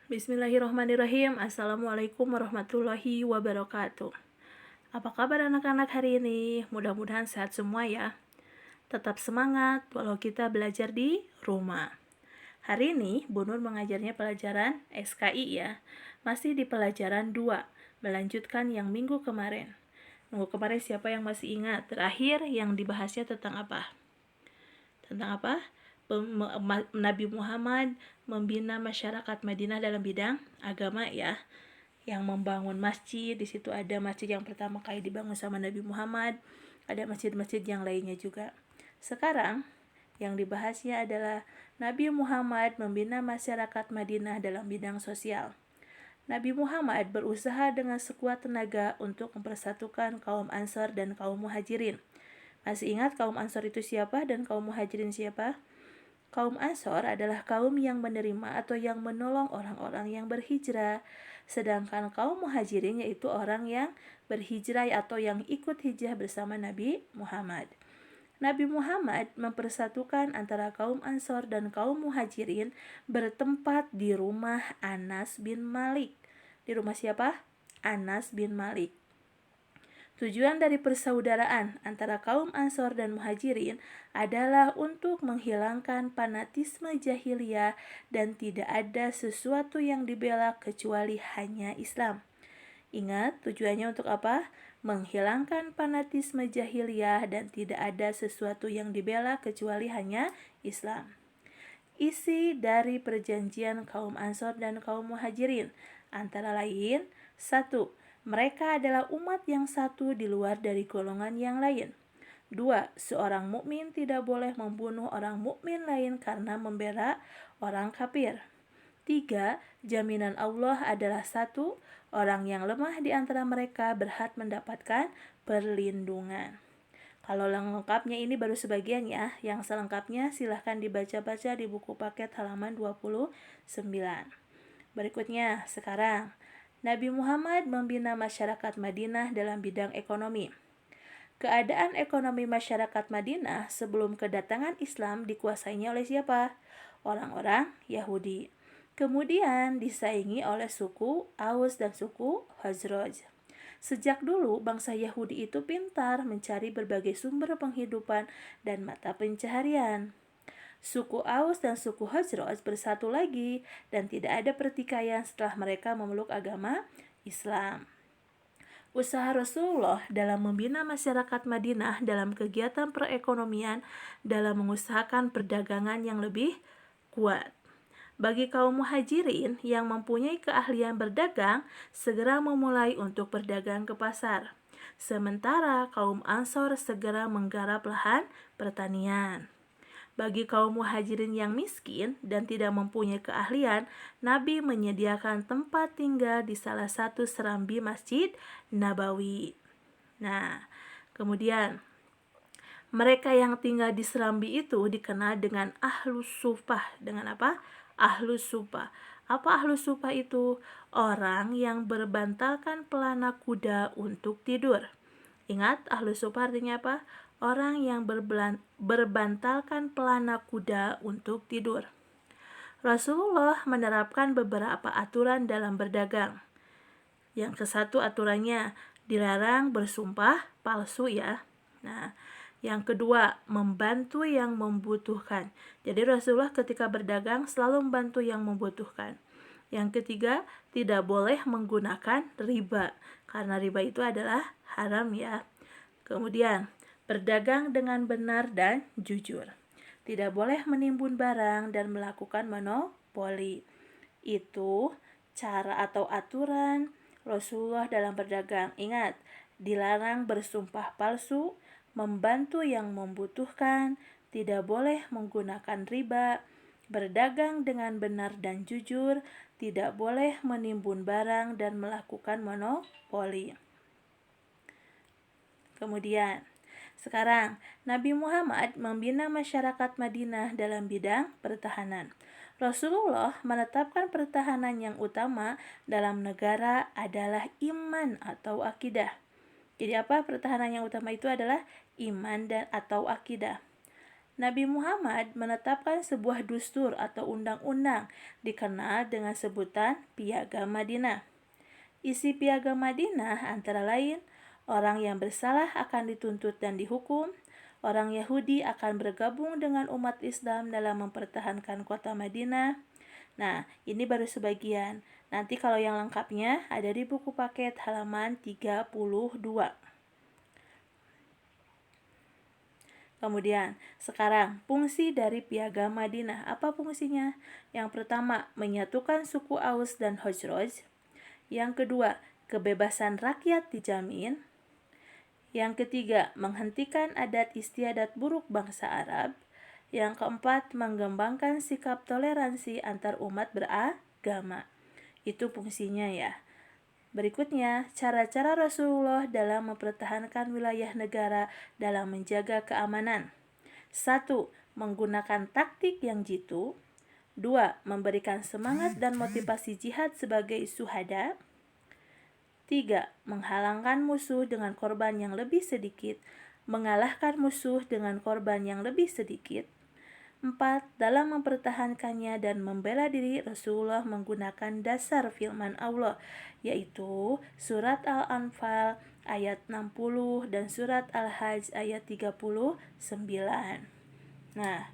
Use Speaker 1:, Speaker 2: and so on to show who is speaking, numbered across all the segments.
Speaker 1: Bismillahirrahmanirrahim. Assalamualaikum warahmatullahi wabarakatuh. Apa kabar anak-anak hari ini? Mudah-mudahan sehat semua ya. Tetap semangat walau kita belajar di rumah. Hari ini Bu Nur mengajarnya pelajaran SKI ya. Masih di pelajaran 2, melanjutkan yang minggu kemarin. Minggu kemarin siapa yang masih ingat? Terakhir yang dibahasnya tentang apa? Tentang apa? Nabi Muhammad membina masyarakat Madinah dalam bidang agama ya, yang membangun masjid. Di situ ada masjid yang pertama kali dibangun sama Nabi Muhammad, ada masjid-masjid yang lainnya juga. Sekarang yang dibahasnya adalah Nabi Muhammad membina masyarakat Madinah dalam bidang sosial. Nabi Muhammad berusaha dengan sekuat tenaga untuk mempersatukan kaum Ansor dan kaum Muhajirin. Masih ingat kaum Ansor itu siapa dan kaum Muhajirin siapa? Kaum Ansor adalah kaum yang menerima atau yang menolong orang-orang yang berhijrah, sedangkan kaum Muhajirin yaitu orang yang berhijrah atau yang ikut hijrah bersama Nabi Muhammad. Nabi Muhammad mempersatukan antara kaum Ansor dan kaum Muhajirin bertempat di rumah Anas bin Malik. Di rumah siapa? Anas bin Malik. Tujuan dari persaudaraan antara kaum Ansor dan Muhajirin adalah untuk menghilangkan fanatisme jahiliyah dan tidak ada sesuatu yang dibela kecuali hanya Islam. Ingat, tujuannya untuk apa? Menghilangkan fanatisme jahiliyah dan tidak ada sesuatu yang dibela kecuali hanya Islam. Isi dari perjanjian kaum Ansor dan kaum Muhajirin antara lain: 1. Mereka adalah umat yang satu di luar dari golongan yang lain. 2. Seorang mukmin tidak boleh membunuh orang mukmin lain karena membela orang kafir. 3. Jaminan Allah adalah 1. Orang yang lemah di antara mereka berhak mendapatkan perlindungan. Kalau lengkapnya ini baru sebagian ya. Yang selengkapnya silahkan dibaca-baca di buku paket halaman 29. Berikutnya sekarang, Nabi Muhammad membina masyarakat Madinah dalam bidang ekonomi. Keadaan ekonomi masyarakat Madinah sebelum kedatangan Islam dikuasainya oleh siapa? Orang-orang Yahudi. Kemudian disaingi oleh suku Aus dan suku Khazraj. Sejak dulu bangsa Yahudi itu pintar mencari berbagai sumber penghidupan dan mata pencaharian. Suku Aus dan suku Khazraj bersatu lagi dan tidak ada pertikaian setelah mereka memeluk agama Islam. Usaha Rasulullah dalam membina masyarakat Madinah dalam kegiatan perekonomian dalam mengusahakan perdagangan yang lebih kuat. Bagi kaum Muhajirin yang mempunyai keahlian berdagang, segera memulai untuk berdagang ke pasar. Sementara kaum Ansor segera menggarap lahan pertanian. Bagi kaum Muhajirin yang miskin dan tidak mempunyai keahlian, Nabi menyediakan tempat tinggal di salah satu serambi Masjid Nabawi. Nah, kemudian mereka yang tinggal di serambi itu dikenal dengan Ahlus Sufah. Dengan apa? Ahlus Sufah. Apa Ahlus Sufah itu? Orang yang berbantalkan pelana kuda untuk tidur. Ingat, Ahlus Sufah artinya apa? Orang yang berbantalkan pelana kuda untuk tidur. Rasulullah menerapkan beberapa aturan dalam berdagang. Yang ke-1 aturannya, dilarang bersumpah palsu ya. Nah, yang kedua, membantu yang membutuhkan. Jadi Rasulullah ketika berdagang selalu membantu yang membutuhkan. Yang ketiga, tidak boleh menggunakan riba, karena riba itu adalah haram ya. Kemudian, berdagang dengan benar dan jujur. Tidak boleh menimbun barang dan melakukan monopoli. Itu cara atau aturan Rasulullah dalam berdagang. Ingat, dilarang bersumpah palsu, membantu yang membutuhkan, tidak boleh menggunakan riba, berdagang dengan benar dan jujur, tidak boleh menimbun barang dan melakukan monopoli. Kemudian, sekarang Nabi Muhammad membina masyarakat Madinah dalam bidang pertahanan. Rasulullah menetapkan pertahanan yang utama dalam negara adalah iman atau akidah. Jadi apa pertahanan yang utama itu adalah iman dan atau akidah. Nabi Muhammad menetapkan sebuah dustur atau undang-undang dikenal dengan sebutan Piagam Madinah. Isi Piagam Madinah antara lain, orang yang bersalah akan dituntut dan dihukum, orang Yahudi akan bergabung dengan umat Islam dalam mempertahankan kota Madinah. Nah, ini baru sebagian. Nanti kalau yang lengkapnya ada di buku paket halaman 32. Kemudian, sekarang fungsi dari Piagam Madinah. Apa fungsinya? Yang pertama, menyatukan suku Aus dan Khazraj. Yang kedua, kebebasan rakyat dijamin. Yang ketiga, menghentikan adat istiadat buruk bangsa Arab. Yang keempat, mengembangkan sikap toleransi antar umat beragama. Itu fungsinya ya. Berikutnya, cara-cara Rasulullah dalam mempertahankan wilayah negara dalam menjaga keamanan. 1. Menggunakan taktik yang jitu. 2. Memberikan semangat dan motivasi jihad sebagai syuhada. 3. Menghalangkan musuh dengan korban yang lebih sedikit, mengalahkan musuh dengan korban yang lebih sedikit. 4. Dalam mempertahankannya dan membela diri, Rasulullah menggunakan dasar firman Allah, yaitu surat Al-Anfal ayat 60 dan surat Al-Hajj ayat 39. Nah,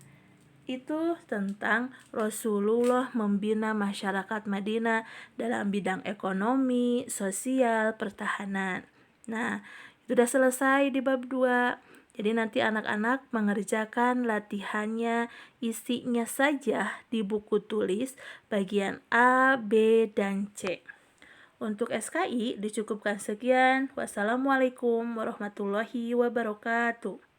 Speaker 1: itu tentang Rasulullah membina masyarakat Madinah dalam bidang ekonomi, sosial, pertahanan. Nah, itu sudah selesai di bab 2. Jadi nanti anak-anak mengerjakan latihannya, isinya saja di buku tulis bagian A, B, dan C. Untuk SKI dicukupkan sekian. Wassalamualaikum warahmatullahi wabarakatuh.